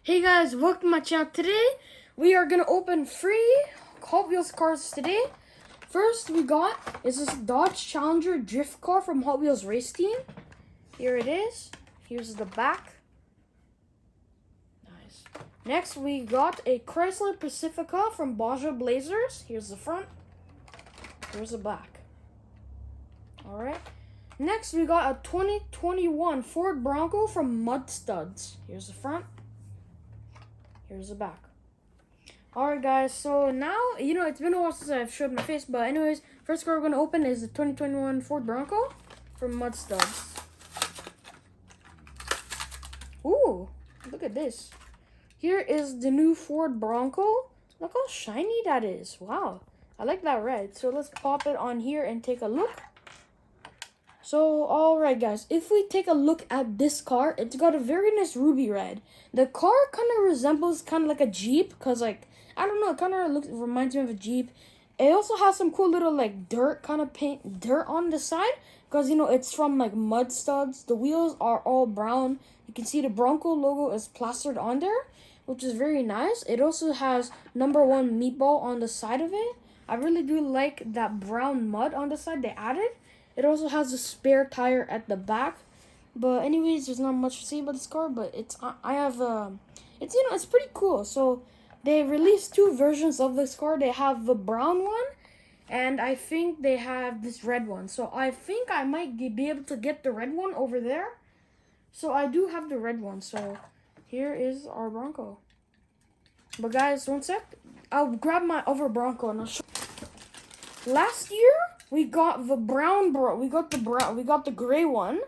Hey guys, welcome to my channel. Today we are gonna open 3 Hot Wheels cars today. First we got is this Dodge Challenger drift car from Hot Wheels Race Team. Here it is. Here's the back. Nice. Next we got a Chrysler Pacifica from Baja Blazers. Here's the front. Here's the back. Alright. Next we got a 2021 Ford Bronco from Mud Studs. Here's the front. Here's the back. Alright guys, so now, it's been a while since I've showed my face, but anyways, first car we're going to open is the 2021 Ford Bronco from Mud Studs. Ooh, look at this. Here is the new Ford Bronco. Look how shiny that is. Wow, I like that red. So let's pop it on here and take a look. So, alright guys, if we take a look at this car, it's got a very nice ruby red. The car kind of resembles kind of like a Jeep, because I don't know, it kind of reminds me of a Jeep. It also has some cool little dirt kind of dirt on the side, because it's from Mud Studs. The wheels are all brown. You can see the Bronco logo is plastered on there, which is very nice. It also has #1 meatball on the side of it. I really do like that brown mud on the side they added. It also has a spare tire at the back. But anyways, there's not much to say about this car, but it's pretty cool. So they released 2 versions of this car. They have the brown one, and I think they have this red one. So I think I might be able to get the red one over there. So I do have the red one. So here is our Bronco. But guys, one sec. I'll grab my other Bronco and I'll show. Last year we got the we got the gray one.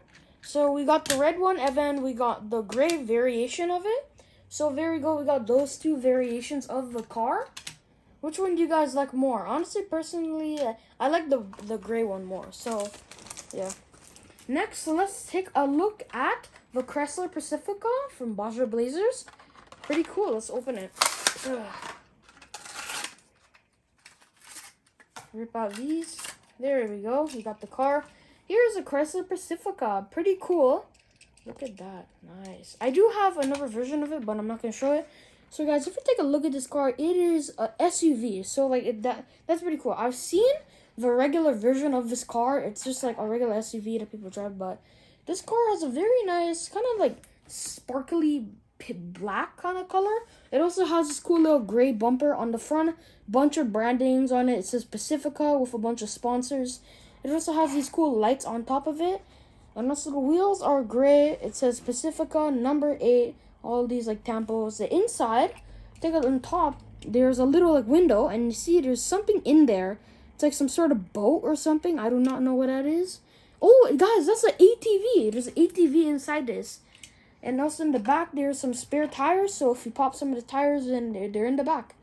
So we got the red one, and then we got the gray variation of it. So there we go, we got those 2 variations of the car. Which one do you guys like more? Honestly, personally, I like the gray one more. So yeah. Next, let's take a look at the Chrysler Pacifica from Baja Blazers. Pretty cool. Let's open it. Ugh. Rip out these. There we go. We got the car. Here's a Chrysler Pacifica. Pretty cool. Look at that. Nice. I do have another version of it, but I'm not going to show it. So guys, if you take a look at this car, it is a SUV. So that's pretty cool. I've seen the regular version of this car. It's just like a regular SUV that people drive, but this car has a very nice kind of sparkly black kind of color. It also has this cool little gray bumper on the front, bunch of brandings on it. It says Pacifica with a bunch of sponsors. It also has these cool lights on top of it. And also the wheels are gray. It says Pacifica #8. All these tampos. The inside, take a look on top. There's a little window, and you see there's something in there. It's like some sort of boat or something. I do not know what that is. Oh guys, that's an ATV. There's an ATV inside this. And also in the back, there's some spare tires. So if you pop some of the tires in, they're in the back.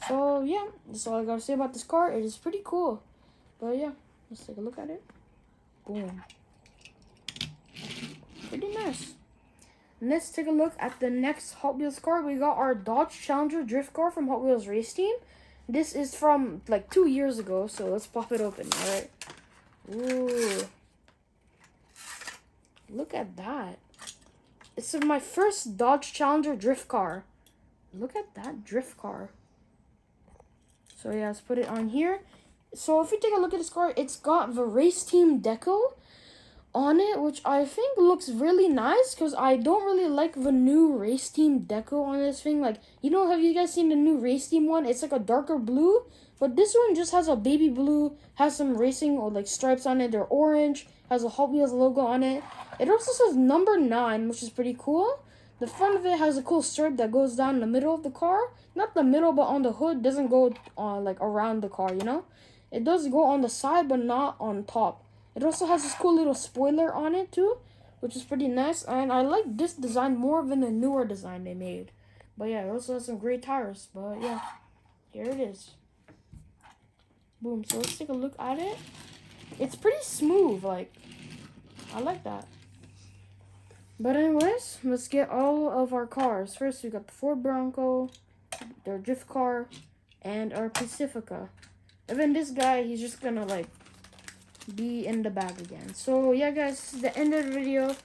So yeah, that's all I gotta say about this car. It is pretty cool. But yeah, let's take a look at it. Boom. Pretty nice. And let's take a look at the next Hot Wheels car. We got our Dodge Challenger drift car from Hot Wheels Race Team. This is from 2 years ago. So let's pop it open. All right. Ooh. Look at that. It's my first Dodge Challenger drift car. Look at that drift car. So yeah, let's put it on here. So if you take a look at this car, it's got the Race Team deco on it, which I think looks really nice, because I don't really like the new Race Team deco on this thing. Have you guys seen the new Race Team one? It's a darker blue, but this one just has a baby blue, has some racing or stripes on it. They're orange, has a Hot Wheels logo on it. It also says #9, which is pretty cool. The front of it has a cool stripe that goes down the middle of the car. Not the middle, but on the hood. Doesn't go around the car, It does go on the side, but not on top. It also has this cool little spoiler on it too, which is pretty nice. And I like this design more than the newer design they made. But yeah, it also has some great tires. But yeah, here it is. Boom. So let's take a look at it. It's pretty smooth. I like that. But anyways, let's get all of our cars. First, we got the Ford Bronco, their drift car, and our Pacifica. And then this guy, he's just gonna be in the bag again. So yeah guys, this is the end of the video.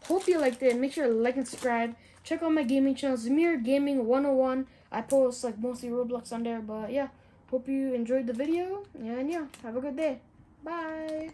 Hope you liked it. Make sure to like and subscribe. check out my gaming channel, Zamir Gaming 101. I post like mostly Roblox on there, but yeah, hope you enjoyed the video, and yeah, have a good day. Bye.